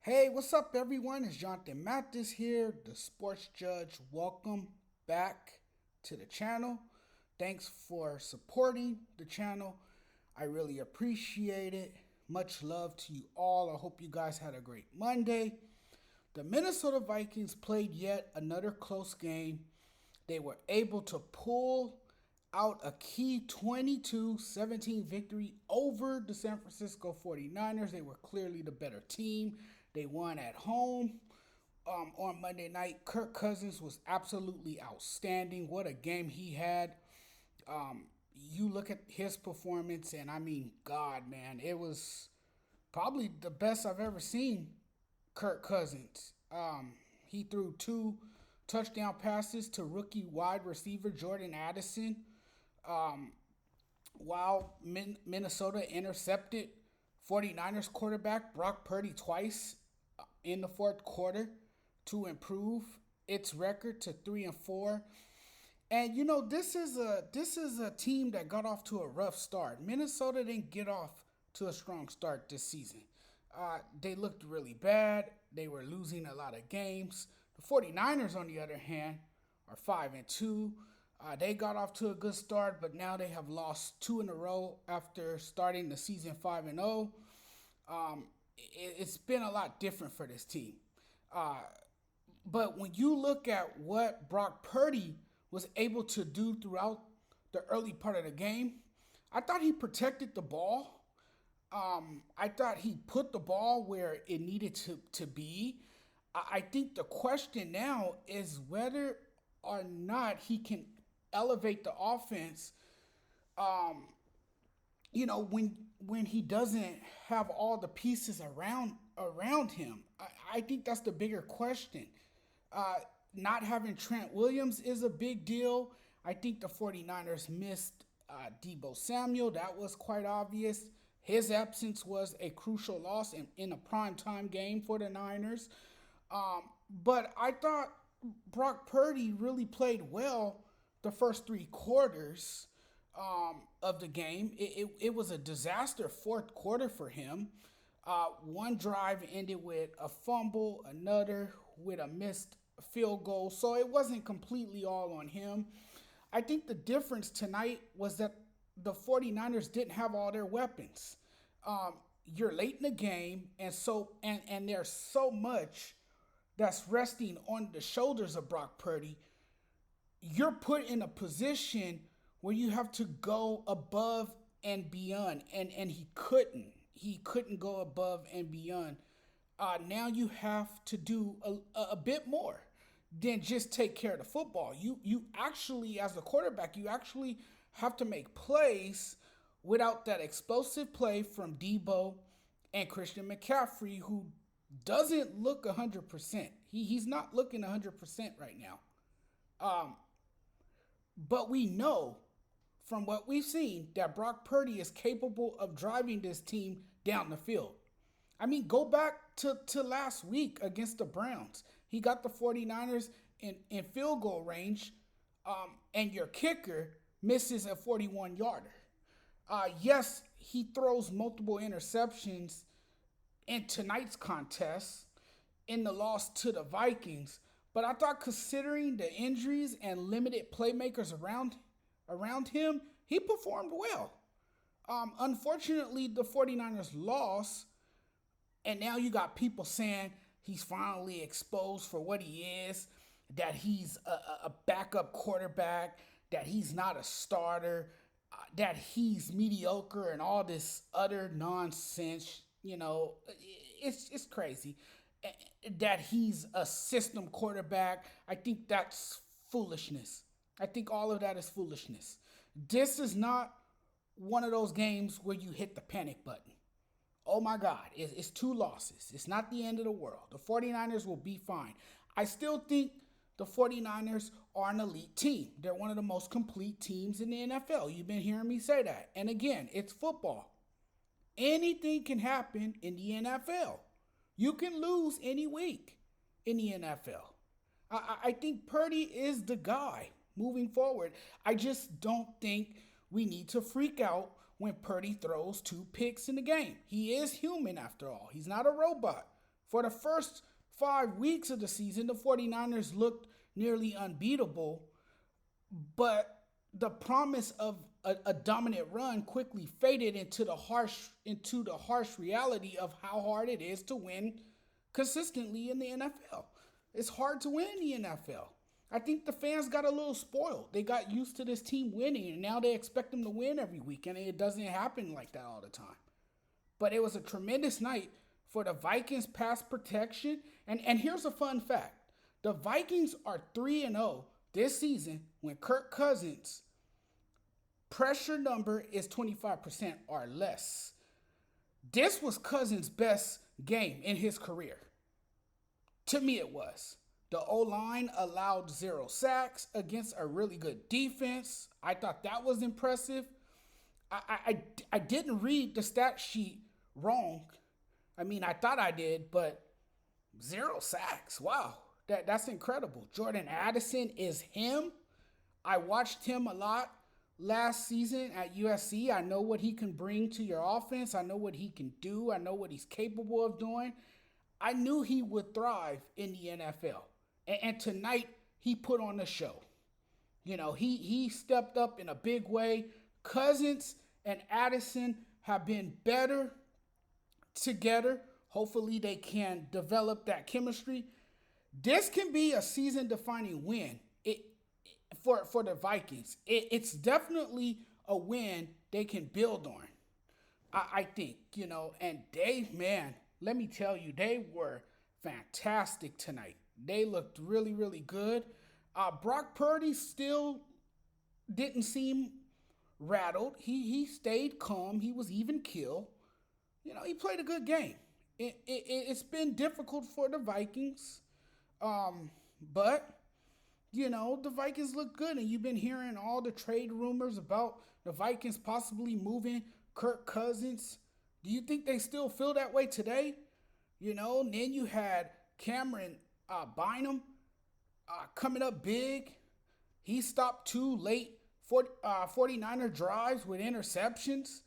Hey, what's up, everyone? It's Jonathan Mathis here, the sports judge. Welcome back to the channel. Thanks for supporting the channel. I really appreciate it. Much love to you all. I hope you guys had a great Monday. The Minnesota Vikings played yet another close game. They were able to pull out a key 22-17 victory over the San Francisco 49ers. They were clearly the better team. They won at home on Monday night. Kirk Cousins was absolutely outstanding. What a game he had. You look at his performance, and I mean, God, man, it was probably the best I've ever seen Kirk Cousins. He threw two touchdown passes to rookie wide receiver Jordan Addison, while Minnesota intercepted 49ers quarterback Brock Purdy twice in the fourth quarter to improve its record to 3-4. And this is a team that got off to a rough start. Minnesota didn't get off to a strong start this season. They looked really bad. They were losing a lot of games. The 49ers, on the other hand, are 5-2. They got off to a good start, but now they have lost two in a row after starting the season 5-0. It's been a lot different for this team. But when you look at what Brock Purdy was able to do throughout the early part of the game, I thought he protected the ball. I thought he put the ball where it needed to be. I think the question now is whether or not he can elevate the offense, when he doesn't have all the pieces around him. I think that's the bigger question. Not having Trent Williams is a big deal. I think the 49ers missed Deebo Samuel. That was quite obvious. His absence was a crucial loss in a primetime game for the Niners. But I thought Brock Purdy really played well the first three quarters of the game. It was a disaster fourth quarter for him. One drive ended with a fumble, another with a missed field goal. So it wasn't completely all on him. I think the difference tonight was that the 49ers didn't have all their weapons. You're late in the game, and there's so much that's resting on the shoulders of Brock Purdy. You're put in a position where you have to go above and beyond, and he couldn't. He couldn't go above and beyond. Now you have to do a bit more than just take care of the football. You actually, as a quarterback, you actually have to make plays without that explosive play from Deebo and Christian McCaffrey, who doesn't look 100%. He's not looking 100% right now. But we know from what we've seen that Brock Purdy is capable of driving this team down the field. I mean, go back to last week against the Browns. He got the 49ers in field goal range, and your kicker misses a 41-yarder. Yes, he throws multiple interceptions in tonight's contest in the loss to the Vikings, but I thought considering the injuries and limited playmakers around him, he performed well. Unfortunately, the 49ers lost, and now you got people saying he's finally exposed for what he is, that he's a backup quarterback, that he's not a starter, that he's mediocre and all this other nonsense. It's crazy. That he's a system quarterback. I think that's foolishness. I think all of that is foolishness. This is not one of those games where you hit the panic button. Oh my God, it's two losses. It's not the end of the world. The 49ers will be fine. I still think the 49ers are an elite team. They're one of the most complete teams in the NFL. You've been hearing me say that. And again, it's football. Anything can happen in the NFL. You can lose any week in the NFL. I think Purdy is the guy moving forward. I just don't think we need to freak out when Purdy throws two picks in the game. He is human after all. He's not a robot. For the first 5 weeks of the season, the 49ers looked nearly unbeatable, but the promise of a dominant run quickly faded into the harsh reality of how hard it is to win consistently in the NFL. It's hard to win in the NFL. I think the fans got a little spoiled. They got used to this team winning, and now they expect them to win every week, and it doesn't happen like that all the time. But it was a tremendous night for the Vikings pass protection. And here's a fun fact. The Vikings are 3-0 this season when Kirk Cousins pressure number is 25% or less. This was Cousins' best game in his career. To me, it was. The O-line allowed 0 sacks against a really good defense. I thought that was impressive. I didn't read the stat sheet wrong. I mean, I thought I did, but 0 sacks. Wow, that's incredible. Jordan Addison is him. I watched him a lot last season at USC. I know what he can bring to your offense. I know what he can do. I know what he's capable of doing. I knew he would thrive in the NFL. And tonight, he put on a show. You know, he stepped up in a big way. Cousins and Addison have been better together. Hopefully, they can develop that chemistry. This can be a season-defining win for the Vikings. It's definitely a win they can build on, I think, you know. And man, let me tell you, they were fantastic tonight. They looked really, really good. Brock Purdy still didn't seem rattled. He stayed calm. He was even keel. You know, he played a good game. It's been difficult for the Vikings, but you know, the Vikings look good, and you've been hearing all the trade rumors about the Vikings possibly moving Kirk Cousins. Do you think they still feel that way today? You know, and then you had Cameron Bynum coming up big. He stopped 2 late 49er drives with interceptions.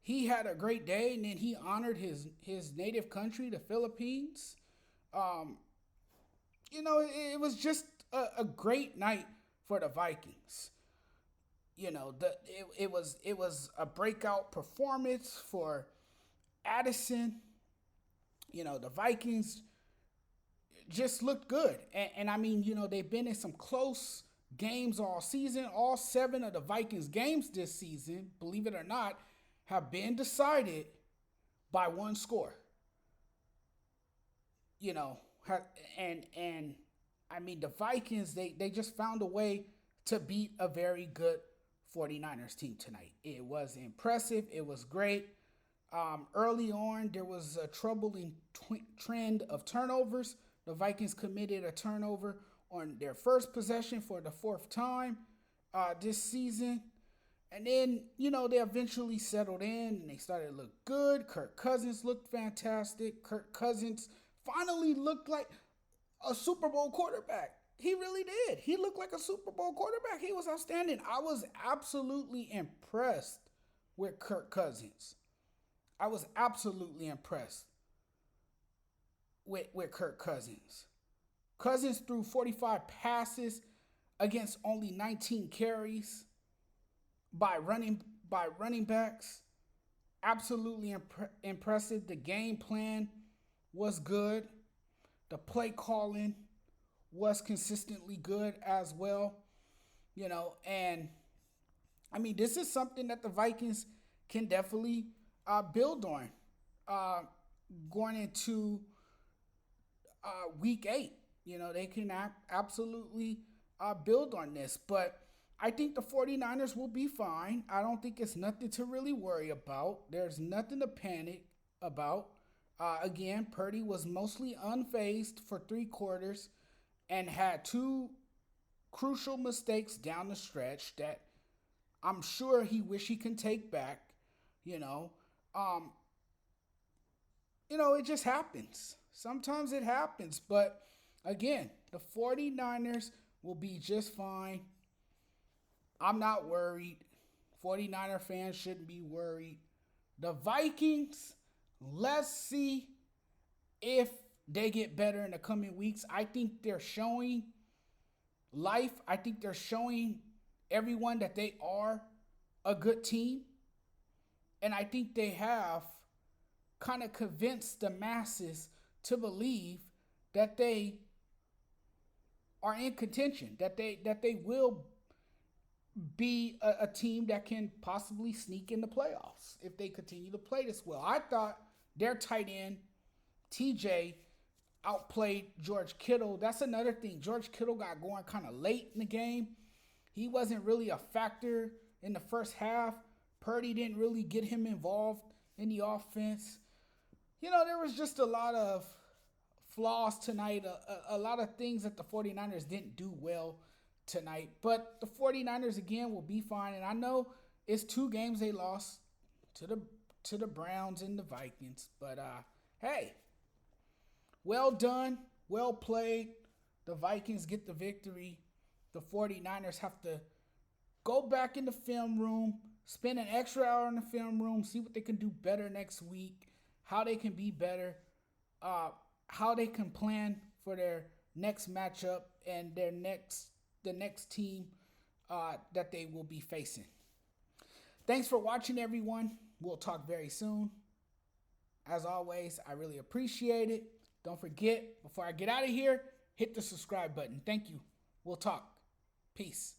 He had a great day, and then he honored his native country, the Philippines. You know, it was just a great night for the Vikings. You know, it was a breakout performance for Addison. You know, the Vikings just looked good. And I mean, you know, they've been in some close games all season. All 7 of the Vikings games this season, believe it or not, have been decided by 1 score. You know, and I mean, the Vikings, they just found a way to beat a very good 49ers team tonight. It was impressive. It was great. Early on, there was a troubling trend of turnovers. The Vikings committed a turnover on their first possession for the 4th time this season. And then, you know, they eventually settled in and they started to look good. Kirk Cousins looked fantastic. Kirk Cousins finally looked like a Super Bowl quarterback. He really did. He looked like a Super Bowl quarterback. He was outstanding. I was absolutely impressed with Kirk Cousins. I was absolutely impressed with Kirk Cousins. Cousins threw 45 passes against only 19 carries by running backs. Absolutely impressive. The game plan was good. The play calling was consistently good as well. You know, and I mean, this is something that the Vikings can definitely build on going into week 8. You know, they can absolutely build on this. But I think the 49ers will be fine. I don't think it's nothing to really worry about. There's nothing to panic about. Again, Purdy was mostly unfazed for 3 quarters and had 2 crucial mistakes down the stretch that I'm sure he wish he can take back. You know, it just happens. Sometimes it happens, but again, the 49ers will be just fine. I'm not worried. 49er fans shouldn't be worried. The Vikings, let's see if they get better in the coming weeks. I think they're showing life. I think they're showing everyone that they are a good team. And I think they have kind of convinced the masses to believe that they are in contention, that they will be a team that can possibly sneak in the playoffs if they continue to play this well. I thought their tight end, TJ, outplayed George Kittle. That's another thing. George Kittle got going kind of late in the game. He wasn't really a factor in the first half. Purdy didn't really get him involved in the offense. There was just a lot of flaws tonight, a lot of things that the 49ers didn't do well tonight. But the 49ers, again, will be fine. And I know it's 2 games they lost to the Browns and the Vikings. But, hey, well done, well played. The Vikings get the victory. The 49ers have to go back in the film room, spend an extra hour in the film room, see what they can do better next week, how they can be better, how they can plan for their next matchup and the next team that they will be facing. Thanks for watching, everyone. We'll talk very soon. As always, I really appreciate it. Don't forget, before I get out of here, hit the subscribe button. Thank you. We'll talk. Peace.